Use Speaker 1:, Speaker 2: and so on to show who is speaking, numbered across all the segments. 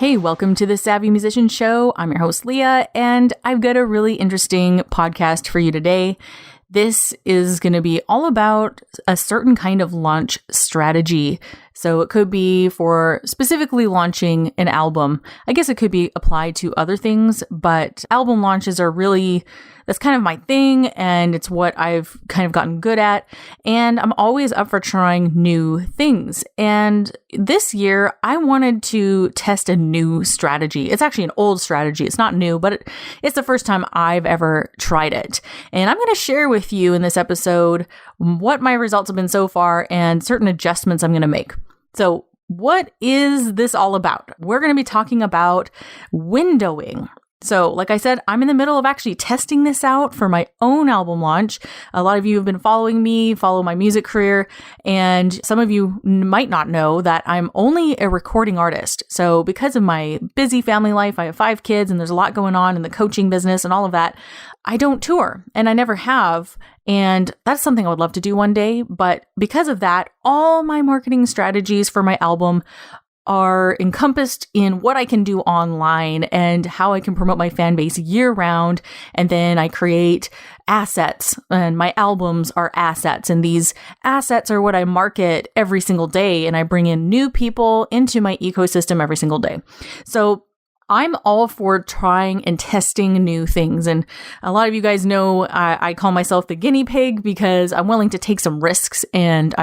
Speaker 1: Hey, welcome to the Savvy Musician Show. I'm your host, Leah, and I've got a really interesting podcast for you today. This is going to be all about a certain kind of launch strategy. So it could be for specifically launching an album. I guess it could be applied to other things, but album launches are really, that's kind of my thing, and it's what I've kind of gotten good at. And I'm always up for trying new things. And this year, I wanted to test a new strategy. It's actually an old strategy. It's not new, but it's the first time I've ever tried it. And I'm going to share with you in this episode what my results have been so far and certain adjustments I'm going to make. So what is this all about? We're going to be talking about windowing. So like I said, I'm in the middle of actually testing this out for my own album launch. A lot of you have been following me, follow my music career, and some of you might not know that I'm only a recording artist. So because of my busy family life, I have 5 kids and there's a lot going on in the coaching business and all of that, I don't tour, and I never have. And that's something I would love to do one day. But because of that, all my marketing strategies for my album are encompassed in what I can do online and how I can promote my fan base year round. And then I create assets, and my albums are assets. And these assets are what I market every single day. And I bring in new people into my ecosystem every single day. So I'm all for trying and testing new things. And a lot of you guys know I call myself the guinea pig because I'm willing to take some risks. And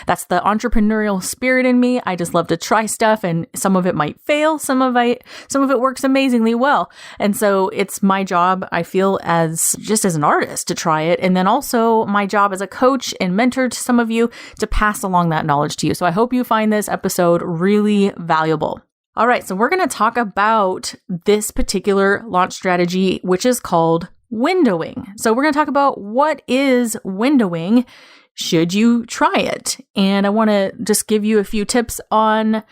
Speaker 1: that's the entrepreneurial spirit in me. I just love to try stuff, and some of it might fail. Some of it works amazingly well. And so it's my job, I feel, as an artist to try it. And then also my job as a coach and mentor to some of you to pass along that knowledge to you. So I hope you find this episode really valuable. All right, so we're going to talk about this particular launch strategy, which is called windowing. So we're going to talk about what is windowing. Should you try it? And I want to just give you a few tips on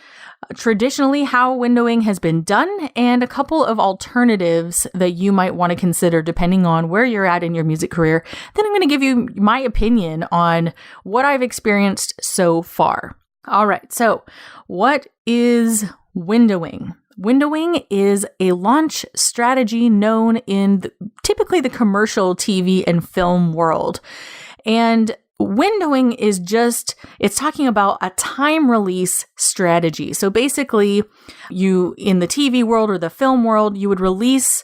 Speaker 1: traditionally how windowing has been done and a couple of alternatives that you might want to consider depending on where you're at in your music career. Then I'm going to give you my opinion on what I've experienced so far. All right, so what is windowing? Windowing is a launch strategy known in typically the commercial TV and film world. And windowing is it's talking about a time release strategy. So basically, in the TV world or the film world, you would release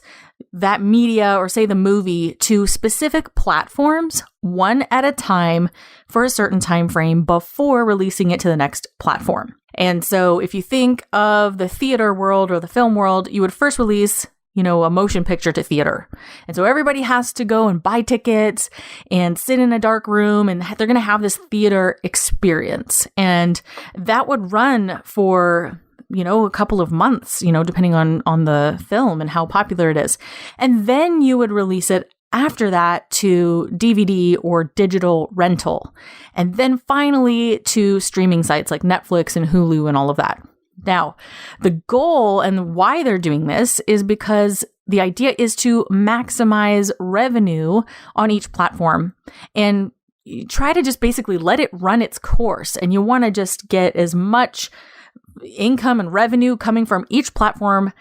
Speaker 1: that media or say the movie to specific platforms one at a time for a certain time frame before releasing it to the next platform. And so if you think of the theater world or the film world, you would first release, a motion picture to theater. And so everybody has to go and buy tickets and sit in a dark room, and they're going to have this theater experience. And that would run for a couple of months, depending on the film and how popular it is. And then you would release it after that to DVD or digital rental. And then finally to streaming sites like Netflix and Hulu and all of that. Now, the goal and why they're doing this is because the idea is to maximize revenue on each platform and try to just basically let it run its course. And you want to just get as much income and revenue coming from each platform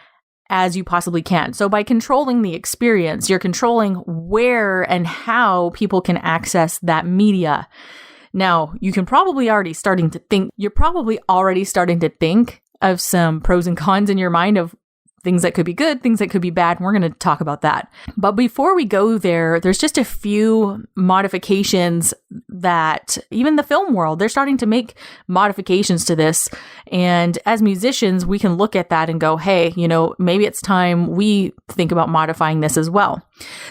Speaker 1: as you possibly can. So by controlling the experience, you're controlling where and how people can access that media. Now, you're probably already starting to think of some pros and cons in your mind of things that could be good, things that could be bad. And we're going to talk about that. But before we go there, there's just a few modifications that even the film world, they're starting to make modifications to this. And as musicians, we can look at that and go, hey, maybe it's time we think about modifying this as well.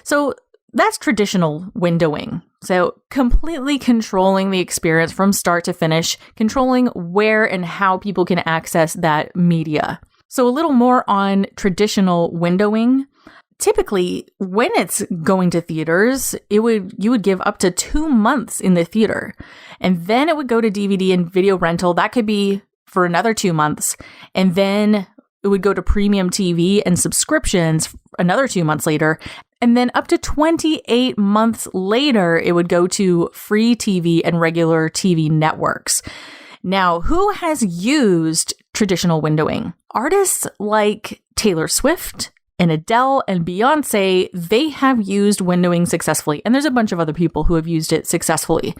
Speaker 1: So that's traditional windowing. So completely controlling the experience from start to finish, controlling where and how people can access that media. So a little more on traditional windowing. Typically, when it's going to theaters, you would give up to 2 months in the theater. And then it would go to DVD and video rental. That could be for another 2 months. And then it would go to premium TV and subscriptions another 2 months later. And then up to 28 months later, it would go to free TV and regular TV networks. Now, who has used traditional windowing. Artists like Taylor Swift and Adele and Beyonce, they have used windowing successfully. And there's a bunch of other people who have used it successfully.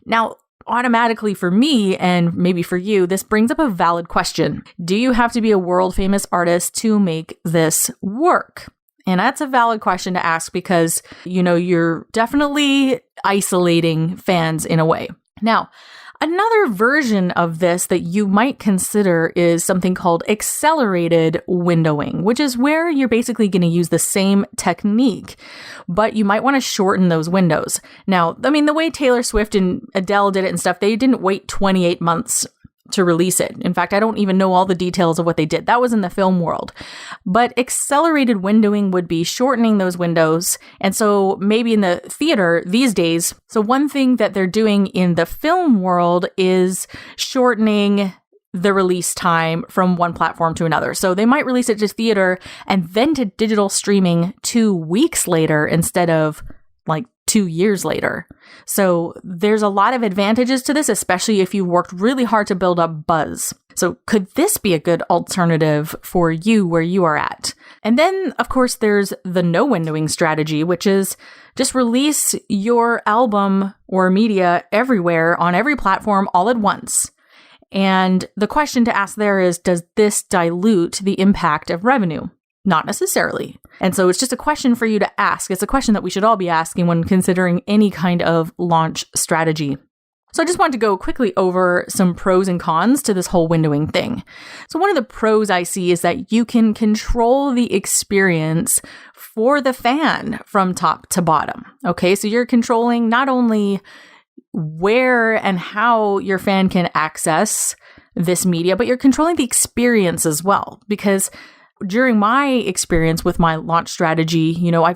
Speaker 1: Now, automatically for me, and maybe for you, this brings up a valid question. Do you have to be a world famous artist to make this work? And that's a valid question to ask because, you're definitely isolating fans in a way. Now, another version of this that you might consider is something called accelerated windowing, which is where you're basically going to use the same technique, but you might want to shorten those windows. Now, the way Taylor Swift and Adele did it and stuff, they didn't wait 28 months to release it. In fact, I don't even know all the details of what they did. That was in the film world. But accelerated windowing would be shortening those windows. And so maybe in the theater these days, so one thing that they're doing in the film world is shortening the release time from one platform to another. So they might release it to theater and then to digital streaming 2 weeks later instead of 2 years later. So there's a lot of advantages to this, especially if you worked really hard to build up buzz. So could this be a good alternative for you where you are at? And then, of course, there's the no windowing strategy, which is just release your album or media everywhere on every platform all at once. And the question to ask there is, does this dilute the impact of revenue? Not necessarily. And so it's just a question for you to ask. It's a question that we should all be asking when considering any kind of launch strategy. So I just want to go quickly over some pros and cons to this whole windowing thing. So one of the pros I see is that you can control the experience for the fan from top to bottom. Okay, so you're controlling not only where and how your fan can access this media, but you're controlling the experience as well. Because during my experience with my launch strategy, I'm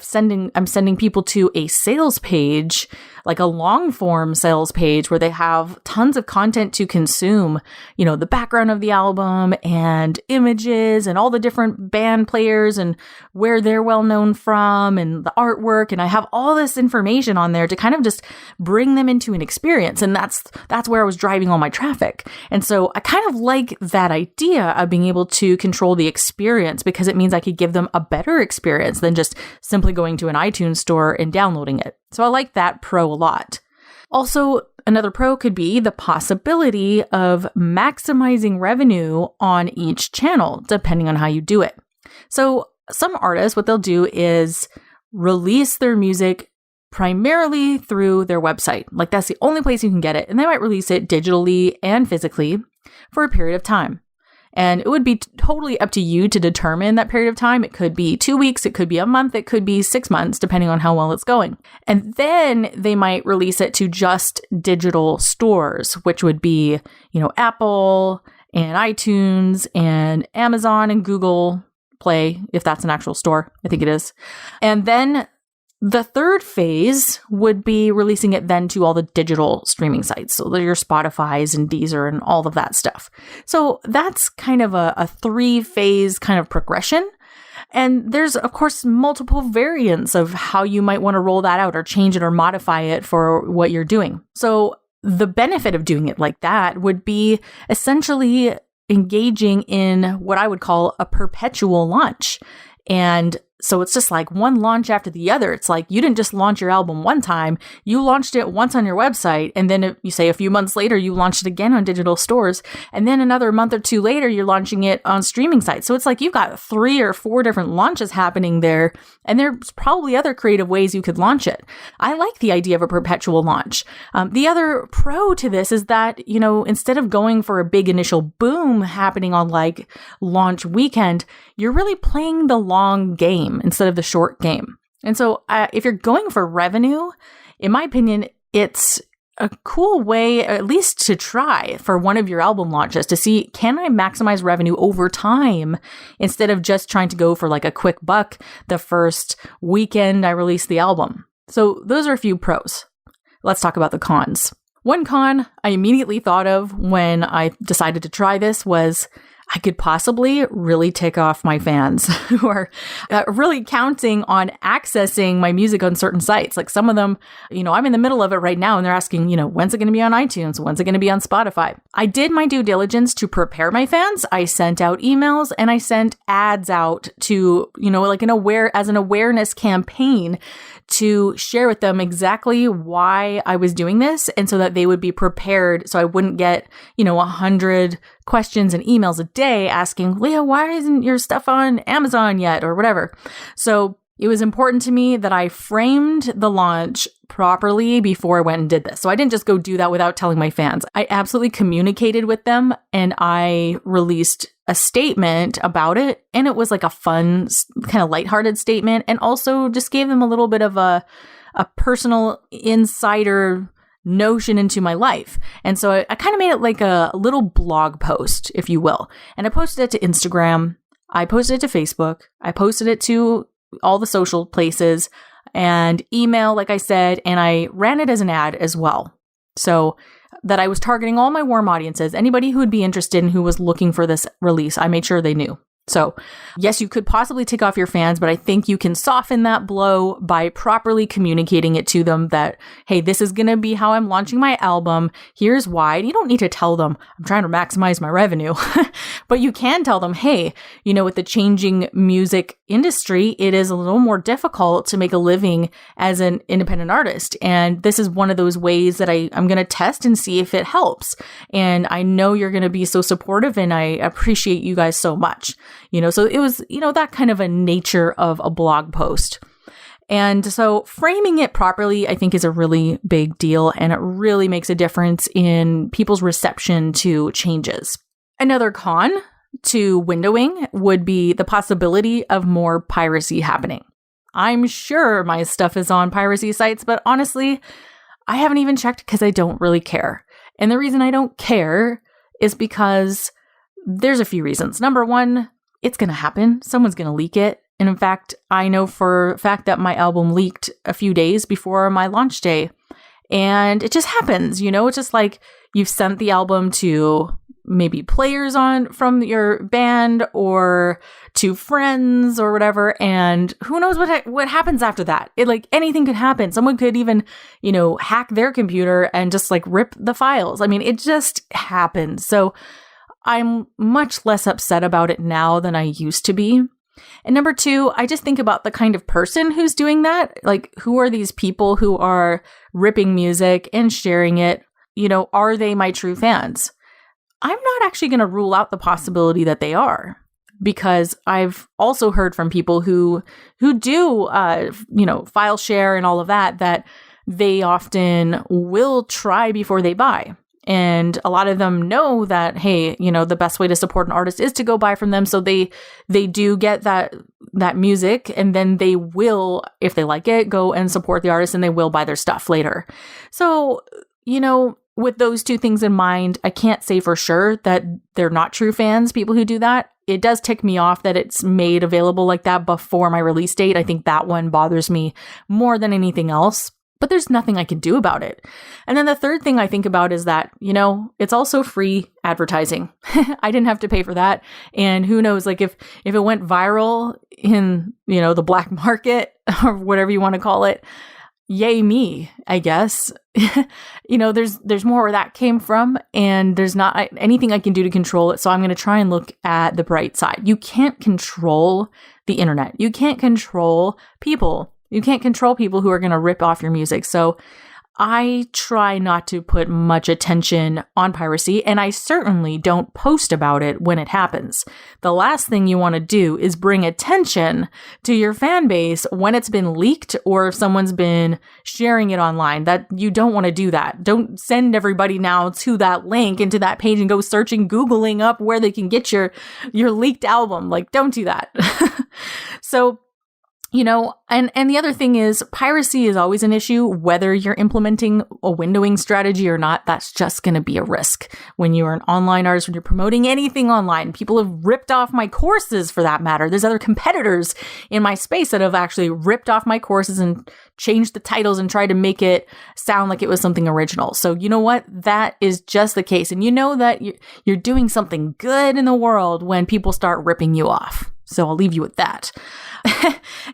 Speaker 1: sending people to a sales page, like a long form sales page where they have tons of content to consume, the background of the album and images and all the different band players and where they're well known from and the artwork. And I have all this information on there to kind of just bring them into an experience. And that's where I was driving all my traffic. And so I kind of like that idea of being able to control the experience because it means I could give them a better experience than just simply going to an iTunes store and downloading it. So I like that pro a lot. Also, another pro could be the possibility of maximizing revenue on each channel, depending on how you do it. So some artists, what they'll do is release their music primarily through their website. Like that's the only place you can get it. And they might release it digitally and physically for a period of time. And it would be totally up to you to determine that period of time. It could be 2 weeks, it could be a month, it could be 6 months, depending on how well it's going. And then they might release it to just digital stores, which would be, Apple and iTunes and Amazon and Google Play, if that's an actual store. I think it is. And then the third phase would be releasing it then to all the digital streaming sites. So your Spotify's and Deezer and all of that stuff. So that's kind of a 3-phase kind of progression. And there's, of course, multiple variants of how you might want to roll that out or change it or modify it for what you're doing. So the benefit of doing it like that would be essentially engaging in what I would call a perpetual launch. And so it's just like one launch after the other. It's like you didn't just launch your album one time. You launched it once on your website. And then you say a few months later, you launched it again on digital stores. And then another month or two later, you're launching it on streaming sites. So it's like you've got 3 or 4 different launches happening there. And there's probably other creative ways you could launch it. I like the idea of a perpetual launch. The other pro to this is that, instead of going for a big initial boom happening on like launch weekend, you're really playing the long game instead of the short game. And so if you're going for revenue, in my opinion, it's a cool way, at least to try for one of your album launches to see, can I maximize revenue over time instead of just trying to go for like a quick buck the first weekend I release the album. So those are a few pros. Let's talk about the cons. One con I immediately thought of when I decided to try this was I could possibly really tick off my fans who are really counting on accessing my music on certain sites. Like some of them, I'm in the middle of it right now and they're asking, when's it going to be on iTunes? When's it going to be on Spotify? I did my due diligence to prepare my fans. I sent out emails and I sent ads out to, like as an awareness campaign to share with them exactly why I was doing this, and so that they would be prepared so I wouldn't get, 100 questions and emails a day asking, Leah, why isn't your stuff on Amazon yet or whatever? So it was important to me that I framed the launch properly before I went and did this. So I didn't just go do that without telling my fans. I absolutely communicated with them and I released a statement about it. And it was like a fun, kind of lighthearted statement, and also just gave them a little bit of a personal insider notion into my life. And so I kind of made it like a little blog post, if you will. And I posted it to Instagram. I posted it to Facebook. I posted it to all the social places and email, like I said, and I ran it as an ad as well. So that I was targeting all my warm audiences, anybody who would be interested and who was looking for this release. I made sure they knew. So yes, you could possibly tick off your fans, but I think you can soften that blow by properly communicating it to them that, hey, this is going to be how I'm launching my album. Here's why. You don't need to tell them I'm trying to maximize my revenue, but you can tell them, hey, with the changing music industry, it is a little more difficult to make a living as an independent artist. And this is one of those ways that I'm going to test and see if it helps. And I know you're going to be so supportive and I appreciate you guys so much. So it was, that kind of a nature of a blog post. And so framing it properly, I think, is a really big deal. And it really makes a difference in people's reception to changes. Another con to windowing would be the possibility of more piracy happening. I'm sure my stuff is on piracy sites, but honestly, I haven't even checked because I don't really care. And the reason I don't care is because there's a few reasons. Number one, it's going to happen. Someone's going to leak it. And in fact, I know for a fact that my album leaked a few days before my launch day. And it just happens, It's just like you've sent the album to maybe players from your band or to friends or whatever. And who knows what happens after that? Anything could happen. Someone could even, hack their computer and just rip the files. I mean, it just happens. So I'm much less upset about it now than I used to be. And number two, I just think about the kind of person who's doing that. Who are these people who are ripping music and sharing it? Are they my true fans? I'm not actually going to rule out the possibility that they are, because I've also heard from people who do, file share and all of that they often will try before they buy. And a lot of them know that, hey, the best way to support an artist is to go buy from them. So they do get that music, and then they will, if they like it, go and support the artist, and they will buy their stuff later. So, with those two things in mind, I can't say for sure that they're not true fans, people who do that. It does tick me off that it's made available like that before my release date. I think that one bothers me more than anything else. But there's nothing I can do about it. And then the third thing I think about is that, it's also free advertising. I didn't have to pay for that. And who knows, if it went viral in, the black market or whatever you want to call it, yay me, I guess. There's more where that came from, and there's not anything I can do to control it. So I'm going to try and look at the bright side. You can't control the internet. You can't control people. You can't control people who are going to rip off your music. So I try not to put much attention on piracy, and I certainly don't post about it when it happens. The last thing you want to do is bring attention to your fan base when it's been leaked or if someone's been sharing it online. That you don't want to do that. Don't send everybody now to that link and to that page and go searching, Googling up where they can get your leaked album. Don't do that. So And the other thing is piracy is always an issue, whether you're implementing a windowing strategy or not. That's just going to be a risk when you're an online artist, when you're promoting anything online. People have ripped off my courses for that matter. There's other competitors in my space that have actually ripped off my courses and changed the titles and tried to make it sound like it was something original. So you know what? That is just the case. And you know that you're doing something good in the world when people start ripping you off. So I'll leave you with that.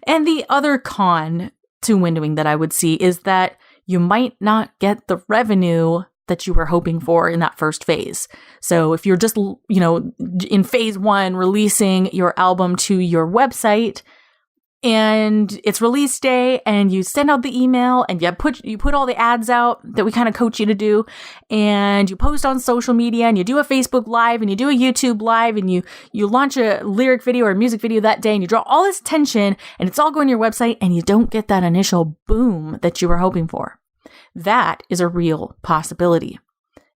Speaker 1: And the other con to windowing that I would see is that you might not get the revenue that you were hoping for in that first phase. So if you're just, in phase 1, releasing your album to your website and it's release day and you send out the email and you put all the ads out that we kind of coach you to do, and you post on social media and you do a Facebook Live and you do a YouTube Live and you launch a lyric video or a music video that day and you draw all this attention and it's all going to your website and you don't get that initial boom that you were hoping for. That is a real possibility.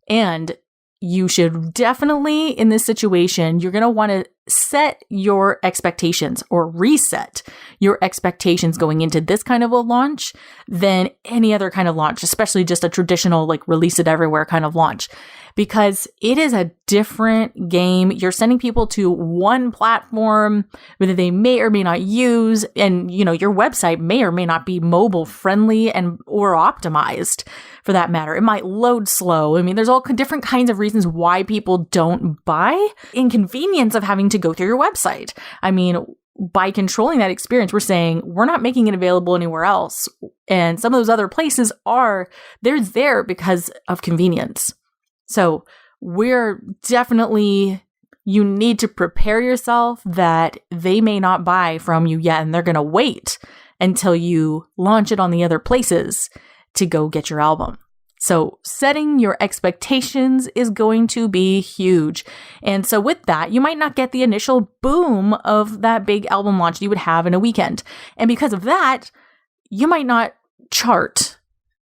Speaker 1: And you should definitely, in this situation, you're going to want to set your expectations or reset your expectations going into this kind of a launch than any other kind of launch, especially just a traditional release it everywhere kind of launch, because it is a different game. You're sending people to one platform that they may or may not use, and your website may or may not be mobile friendly or optimized for that matter. It might load slow. I mean, there's all different kinds of reasons why people don't buy. Inconvenience of having to go through your website. I mean, by controlling that experience, we're saying we're not making it available anywhere else. And some of those other places they're there because of convenience. So you need to prepare yourself that they may not buy from you yet, and they're going to wait until you launch it on the other places to go get your album. So setting your expectations is going to be huge. And so with that, you might not get the initial boom of that big album launch you would have in a weekend. And because of that, you might not chart.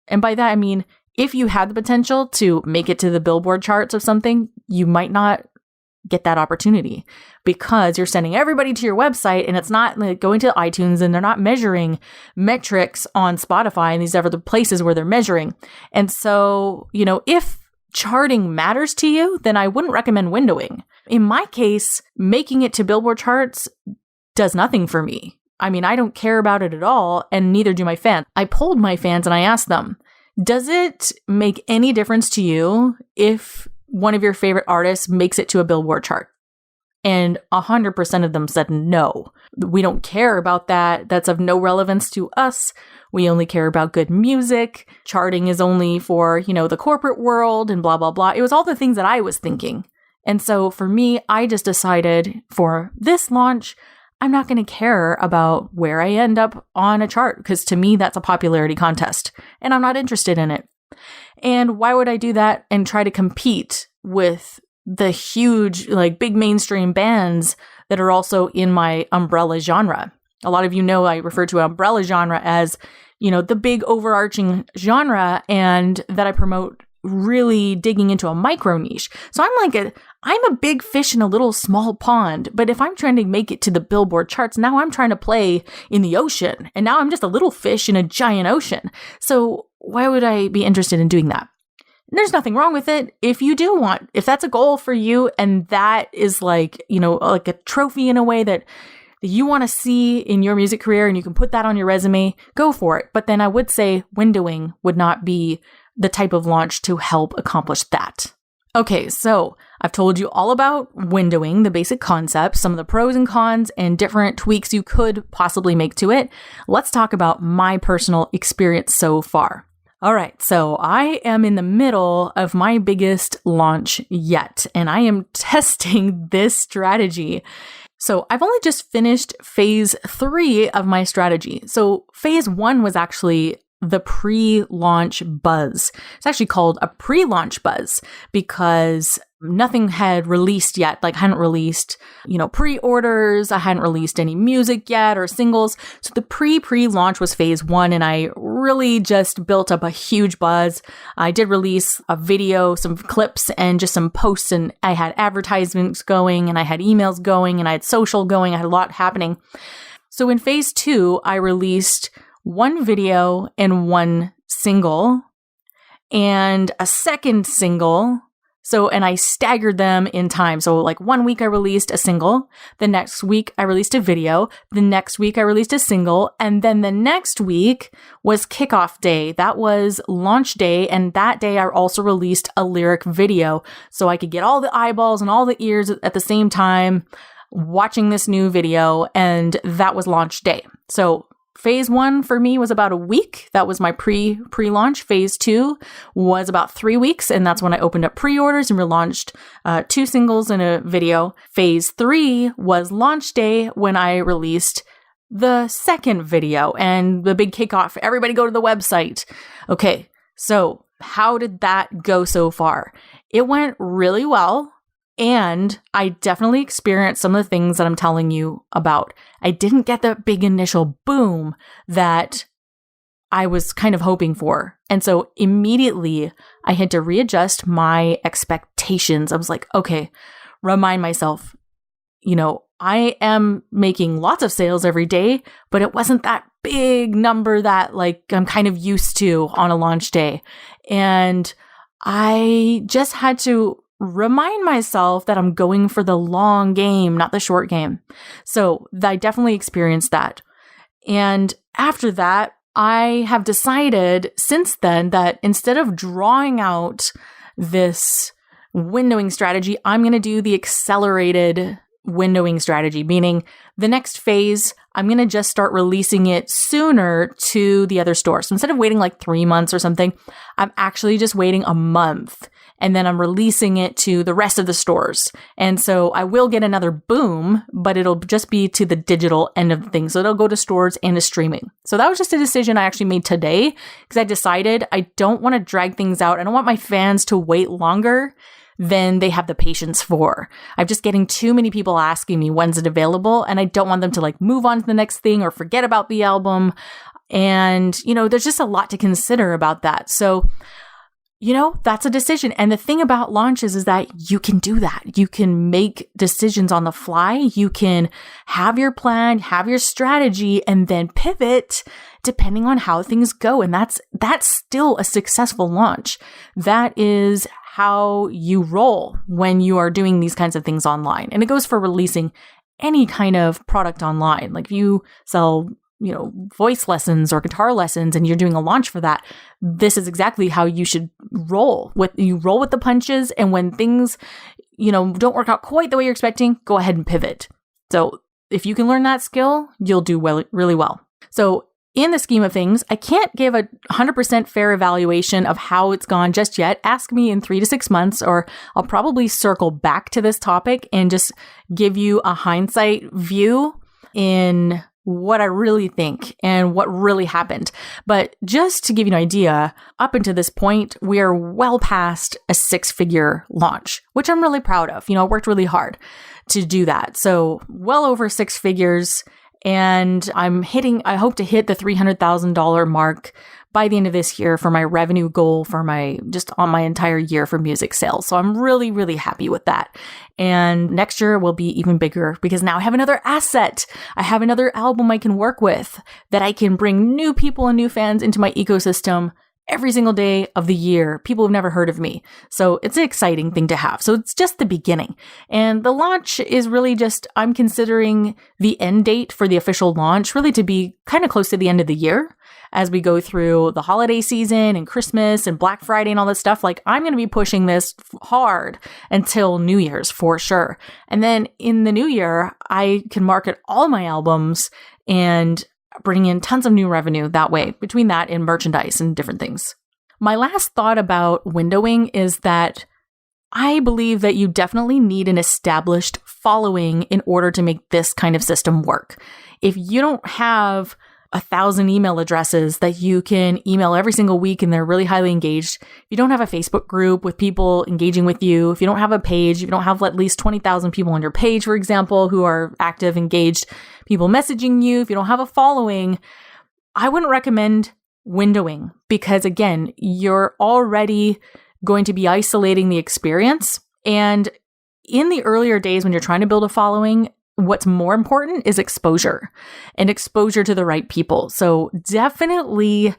Speaker 1: And by that, I mean, if you had the potential to make it to the Billboard charts of something, you might not get that opportunity because you're sending everybody to your website and it's not going to iTunes, and they're not measuring metrics on Spotify and these other places where they're measuring. And so, if charting matters to you, then I wouldn't recommend windowing. In my case, making it to Billboard charts does nothing for me. I mean, I don't care about it at all, and neither do my fans. I polled my fans and I asked them, does it make any difference to you if one of your favorite artists makes it to a Billboard chart? And 100% of them said no. We don't care about that. That's of no relevance to us. We only care about good music. Charting is only for, the corporate world and blah, blah, blah. It was all the things that I was thinking. And so for me, I just decided for this launch, I'm not going to care about where I end up on a chart, because to me, that's a popularity contest and I'm not interested in it. And why would I do that and try to compete with the huge, big mainstream bands that are also in my umbrella genre? A lot of you know I refer to umbrella genre as, the big overarching genre, and that I promote really digging into a micro niche. So I'm a big fish in a little small pond, but if I'm trying to make it to the Billboard charts, now I'm trying to play in the ocean, and now I'm just a little fish in a giant ocean. So why would I be interested in doing that? And there's nothing wrong with it. If that's a goal for you, and that is like a trophy in a way that you want to see in your music career, and you can put that on your resume, go for it. But then I would say windowing would not be the type of launch to help accomplish that. Okay, so I've told you all about windowing, the basic concept, some of the pros and cons, and different tweaks you could possibly make to it. Let's talk about my personal experience so far. All right, so I am in the middle of my biggest launch yet, and I am testing this strategy. So I've only just finished phase 3 of my strategy. So phase 1 was actually the pre-launch buzz. It's actually called a pre-launch buzz because nothing had released yet. I hadn't released, pre-orders. I hadn't released any music yet or singles. So the pre-launch was phase 1, and I really just built up a huge buzz. I did release a video, some clips, and just some posts, and I had advertisements going, and I had emails going, and I had social going. I had a lot happening. So in phase 2, I released one video and one single and a second single. And I staggered them in time. So like 1 week I released a single. The next week I released a video. The next week I released a single. And then the next week was kickoff day. That was launch day. And that day I also released a lyric video. So I could get all the eyeballs and all the ears at the same time watching this new video. And that was launch day. So phase 1 for me was about a week. That was my pre-launch. Phase 2 was about 3 weeks. And that's when I opened up pre-orders and relaunched 2 singles and a video. Phase 3 was launch day when I released the second video and the big kickoff. Everybody go to the website. Okay. So how did that go so far? It went really well. And I definitely experienced some of the things that I'm telling you about. I didn't get the big initial boom that I was kind of hoping for. And so immediately I had to readjust my expectations. I was like, okay, remind myself, I am making lots of sales every day, but it wasn't that big number that like I'm kind of used to on a launch day. And I just had to remind myself that I'm going for the long game, not the short game. So I definitely experienced that. And after that, I have decided since then that instead of drawing out this windowing strategy, I'm going to do the accelerated windowing strategy, meaning the next phase, I'm going to just start releasing it sooner to the other stores. So instead of waiting like 3 months or something, I'm actually just waiting a month. And then I'm releasing it to the rest of the stores. And so I will get another boom, but it'll just be to the digital end of the thing. So it'll go to stores and to streaming. So that was just a decision I actually made today because I decided I don't want to drag things out. I don't want my fans to wait longer than they have the patience for. I'm just getting too many people asking me when's it available, and I don't want them to like move on to the next thing or forget about the album. And, there's just a lot to consider about that. So that's a decision. And the thing about launches is that you can do that. You can make decisions on the fly. You can have your plan, have your strategy, and then pivot depending on how things go. And that's still a successful launch. That is how you roll when you are doing these kinds of things online. And it goes for releasing any kind of product online. Like if you sell voice lessons or guitar lessons and you're doing a launch for that, this is exactly how you should roll. You roll with the punches, and when things, don't work out quite the way you're expecting, go ahead and pivot. So if you can learn that skill, you'll do really well. So in the scheme of things, I can't give a 100% fair evaluation of how it's gone just yet. Ask me in 3 to 6 months, or I'll probably circle back to this topic and just give you a hindsight view in what I really think and what really happened. But just to give you an idea, up until this point, we are well past a 6-figure launch, which I'm really proud of. I worked really hard to do that. So well over 6 figures. And I hope to hit the $300,000 mark by the end of this year for my revenue goal for on my entire year for music sales. So I'm really, really happy with that. And next year will be even bigger because now I have another asset. I have another album I can work with that I can bring new people and new fans into my ecosystem every single day of the year. People have never heard of me. So it's an exciting thing to have. So it's just the beginning. And the launch is really just, I'm considering the end date for the official launch really to be kind of close to the end of the year as we go through the holiday season and Christmas and Black Friday and all this stuff. Like I'm going to be pushing this hard until New Year's for sure. And then in the new year, I can market all my albums and bring in tons of new revenue that way, between that and merchandise and different things. My last thought about windowing is that I believe that you definitely need an established following in order to make this kind of system work. If you don't have 1,000 email addresses that you can email every single week and they're really highly engaged, if you don't have a Facebook group with people engaging with you, if you don't have a page, if you don't have at least 20,000 people on your page, for example, who are active, engaged, people messaging you, if you don't have a following, I wouldn't recommend windowing because, again, you're already going to be isolating the experience. And in the earlier days when you're trying to build a following, what's more important is exposure and exposure to the right people. So definitely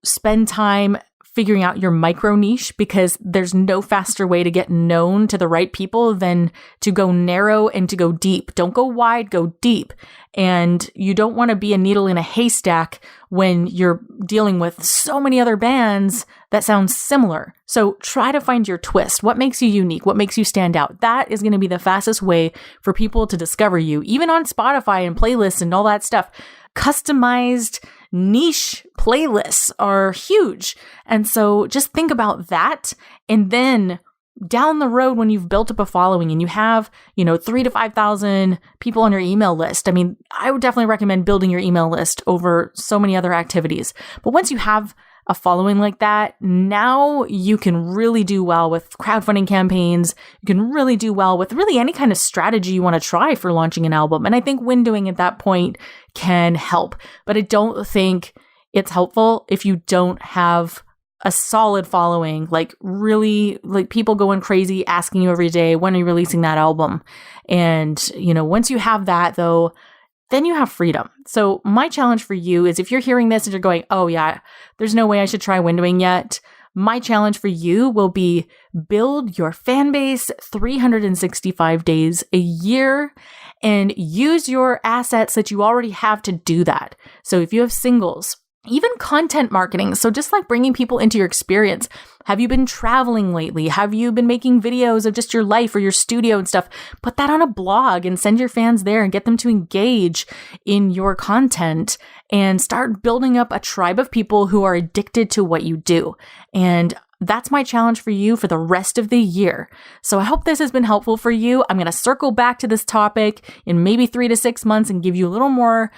Speaker 1: spend time figuring out your micro niche, because there's no faster way to get known to the right people than to go narrow and to go deep. Don't go wide, go deep. And you don't want to be a needle in a haystack when you're dealing with so many other bands that sound similar. So try to find your twist. What makes you unique? What makes you stand out? That is going to be the fastest way for people to discover you, even on Spotify and playlists and all that stuff. Customized niche playlists are huge. And so just think about that. And then down the road, when you've built up a following and you have, 3,000 to 5,000 people on your email list, I mean, I would definitely recommend building your email list over so many other activities. But once you have a following like that, now you can really do well with crowdfunding campaigns. You can really do well with really any kind of strategy you want to try for launching an album. And I think windowing at that point can help. But I don't think it's helpful if you don't have a solid following, like really like people going crazy asking you every day, when are you releasing that album? And, once you have that though, then you have freedom. So my challenge for you is, if you're hearing this and you're going, oh yeah, there's no way I should try windowing yet. My challenge for you will be build your fan base 365 days a year and use your assets that you already have to do that. So if you have singles, even content marketing. So just like bringing people into your experience. Have you been traveling lately? Have you been making videos of just your life or your studio and stuff? Put that on a blog and send your fans there and get them to engage in your content and start building up a tribe of people who are addicted to what you do. And that's my challenge for you for the rest of the year. So I hope this has been helpful for you. I'm going to circle back to this topic in maybe 3 to 6 months and give you a little more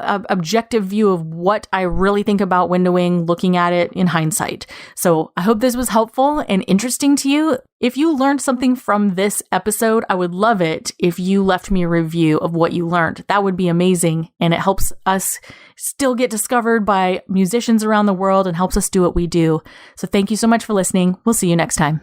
Speaker 1: objective view of what I really think about windowing, looking at it in hindsight. So I hope this was helpful and interesting to you. If you learned something from this episode, I would love it if you left me a review of what you learned. That would be amazing. And it helps us still get discovered by musicians around the world and helps us do what we do. So thank you so much for listening. We'll see you next time.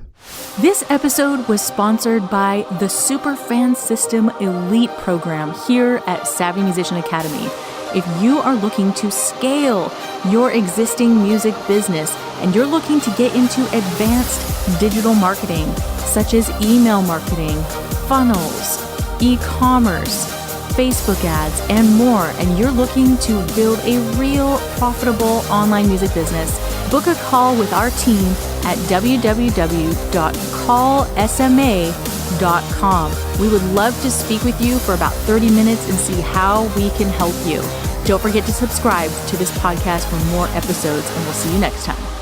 Speaker 1: This episode was sponsored by the Superfan System Elite program here at Savvy Musician Academy. If you are looking to scale your existing music business and you're looking to get into advanced digital marketing, such as email marketing, funnels, e-commerce, Facebook ads, and more, and you're looking to build a real profitable online music business, book a call with our team at www.callsma.com. We would love to speak with you for about 30 minutes and see how we can help you. Don't forget to subscribe to this podcast for more episodes, and we'll see you next time.